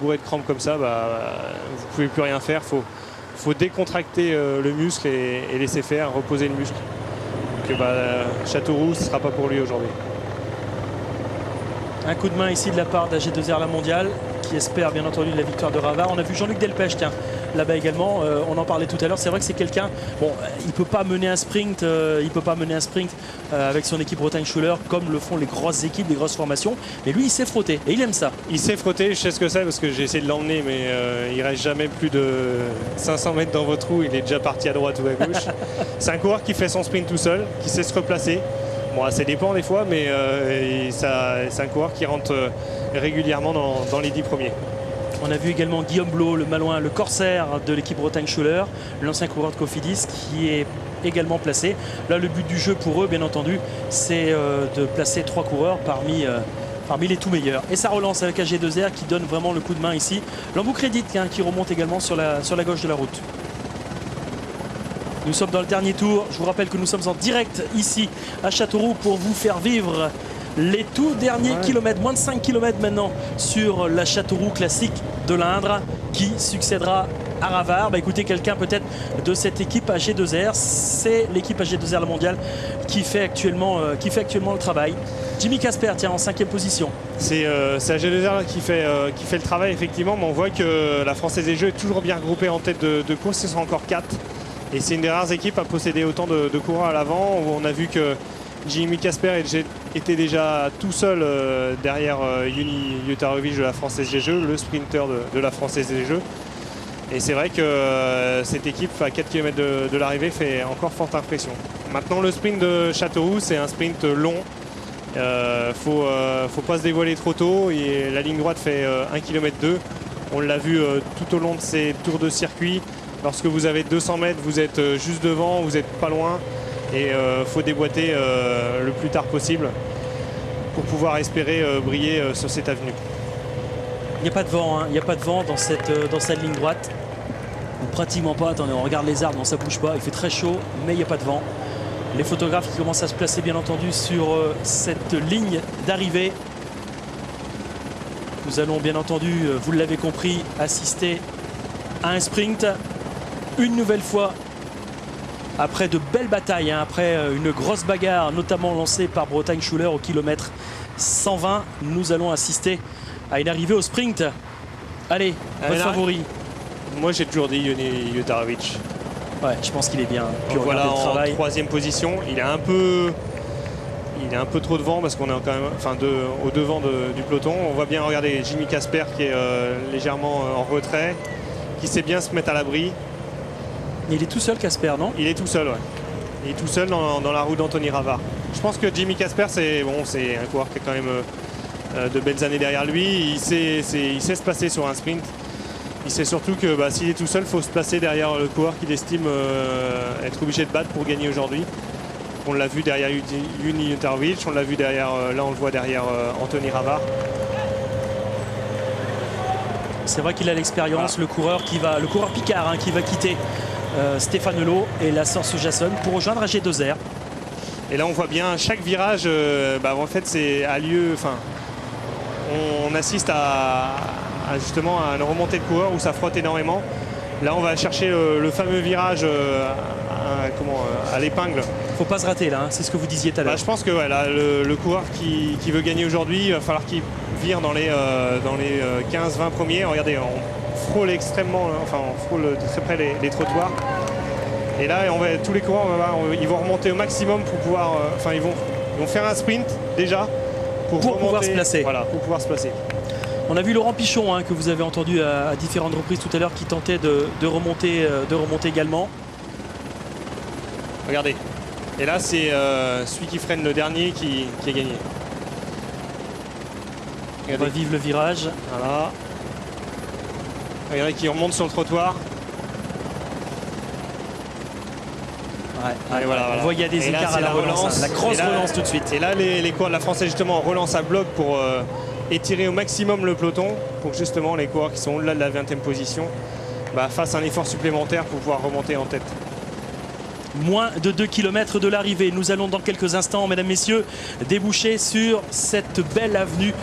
bourré de crampes comme ça, bah, vous pouvez plus rien faire. Faut décontracter le muscle et laisser faire, reposer le muscle. Donc Châteauroux, ce ne sera pas pour lui aujourd'hui. Un coup de main ici de la part d'AG2R La Mondiale, qui espère bien entendu la victoire de Ravard. On a vu Jean-Luc Delpech, tiens, là-bas également. On en parlait tout à l'heure. C'est vrai que c'est quelqu'un. Bon, il peut pas mener un sprint. Avec son équipe Bretagne-Schuller comme le font les grosses équipes, les grosses formations. Mais lui, il s'est frotté et il aime ça. Il s'est frotté. Je sais ce que c'est parce que j'ai essayé de l'emmener, mais il reste jamais plus de 500 mètres dans votre roue. Il est déjà parti à droite ou à gauche. C'est un coureur qui fait son sprint tout seul, qui sait se replacer. Bon, ça dépend des fois, mais c'est un coureur qui rentre régulièrement dans les 10 premiers. On a vu également Guillaume Blot, le Malouin, le corsaire de l'équipe Bretagne-Schuller, l'ancien coureur de Cofidis, qui est également placé. Là, le but du jeu pour eux, bien entendu, c'est de placer 3 coureurs parmi les tout meilleurs. Et ça relance avec AG2R qui donne vraiment le coup de main ici. L'Ambou Crédit qui remonte également sur la gauche de la route. Nous sommes dans le dernier tour. Je vous rappelle que nous sommes en direct ici à Châteauroux pour vous faire vivre les tout derniers kilomètres, moins de 5 km maintenant sur la Châteauroux classique de l'Indre qui succédera à Ravard. Bah, écoutez, quelqu'un peut-être de cette équipe AG2R, c'est l'équipe AG2R La Mondiale qui fait actuellement le travail. Jimmy Casper, tiens, en 5e position. C'est AG2R qui fait le travail effectivement, mais on voit que la Française des Jeux est toujours bien regroupée en tête de course. Ce sont encore 4. Et c'est une des rares équipes à posséder autant de coureurs à l'avant. On a vu que Jimmy Casper était déjà tout seul derrière Juni Jutarovic de la Française des Jeux, le sprinter de la Française des Jeux. Et c'est vrai que cette équipe à 4 km de l'arrivée fait encore forte impression. Maintenant, le sprint de Châteauroux, c'est un sprint long. Faut pas se dévoiler trop tôt. Et la ligne droite fait 1 km 2. On l'a vu tout au long de ces tours de circuit. Lorsque vous avez 200 mètres, vous êtes juste devant, vous n'êtes pas loin. Et faut déboîter le plus tard possible pour pouvoir espérer briller sur cette avenue. Il n'y a pas de vent, hein. Il n'y a pas de vent dans cette ligne droite. Ou pratiquement pas. Attendez, on regarde les arbres, non, ça bouge pas. Il fait très chaud, mais il n'y a pas de vent. Les photographes qui commencent à se placer, bien entendu, sur cette ligne d'arrivée. Nous allons, bien entendu, vous l'avez compris, assister à un sprint. Une nouvelle fois, après de belles batailles, hein, après une grosse bagarre, notamment lancée par Bretagne-Schuller au kilomètre 120, nous allons assister à une arrivée au sprint. Allez, votre favori. Moi j'ai toujours dit Juni Jutarovic. Ouais, je pense qu'il est bien. Puis voilà, en 3e position, il a un peu trop de vent parce qu'on est quand même au devant du peloton. On voit bien, regarder Jimmy Casper qui est légèrement en retrait, qui sait bien se mettre à l'abri. Il est tout seul, Casper, non? Il est tout seul, ouais. Il est tout seul dans la roue d'Anthony Ravard. Je pense que Jimmy Casper, c'est un coureur qui a quand même de belles années derrière lui. Il sait se placer sur un sprint. Il sait surtout que s'il est tout seul, il faut se placer derrière le coureur qu'il estime être obligé de battre pour gagner aujourd'hui. On l'a vu derrière Juni Jutarovic, on l'a vu derrière, là on le voit derrière Anthony Ravard. C'est vrai qu'il a l'expérience, le coureur Picard, hein, qui va quitter Stéphane Hulot et la Sorce Jasson pour rejoindre AG2R. Et là on voit bien chaque virage, en fait c'est à lieu, on assiste justement à une remontée de coureurs où ça frotte énormément. Là on va chercher le fameux virage à l'épingle. Faut pas se rater là, hein, c'est ce que vous disiez tout à l'heure. Je pense que là, le coureur qui veut gagner aujourd'hui, il va falloir qu'il vire dans les 15-20 premiers. Regardez, on frôle extrêmement, on frôle de très près les trottoirs. Et là, tous les coureurs, ils vont remonter au maximum pour pouvoir, ils vont faire un sprint déjà pour pouvoir se placer. Voilà, pour pouvoir se placer. On a vu Laurent Pichon, hein, que vous avez entendu à différentes reprises tout à l'heure, qui tentait de remonter également. Regardez. Et là, c'est celui qui freine le dernier qui a gagné. Regardez. On va vivre le virage. Voilà. Regardez qui remonte sur le trottoir. Voilà. On voit qu'il y a des écarts à la relance. La grosse relance tout de suite. Et là, les coureurs de la Française, justement, relancent à bloc pour étirer au maximum le peloton. Pour que justement, les coureurs qui sont au-delà de la 20e position fassent un effort supplémentaire pour pouvoir remonter en tête. moins de 2 km de l'arrivée. Nous allons dans quelques instants, mesdames, messieurs, déboucher sur cette belle avenue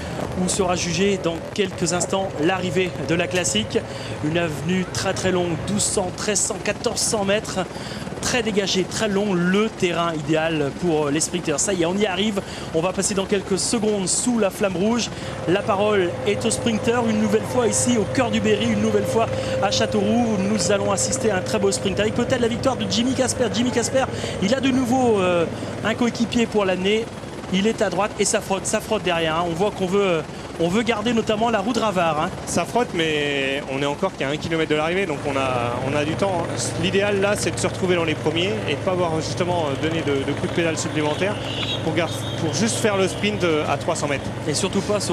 où sera jugée dans quelques instants l'arrivée de la classique. Une avenue très très longue, 1200, 1300, 1400 mètres. Très dégagé, très long, le terrain idéal pour les sprinters. Ça y est, on y arrive. On va passer dans quelques secondes sous la flamme rouge. La parole est aux sprinters. Une nouvelle fois ici au cœur du Berry, une nouvelle fois à Châteauroux. Nous allons assister à un très beau sprint avec peut-être la victoire de Jimmy Casper. Jimmy Casper, il a de nouveau un coéquipier pour l'année. Il est à droite et ça frotte derrière. Hein. On voit qu'on veut garder notamment la roue de Ravard. Hein. Ça frotte, mais on est encore qu'à 1 km de l'arrivée, donc on a du temps. L'idéal là, c'est de se retrouver dans les premiers et de ne pas avoir justement donné de coups de pédale supplémentaires pour juste faire le sprint à 300 mètres. Et surtout pas se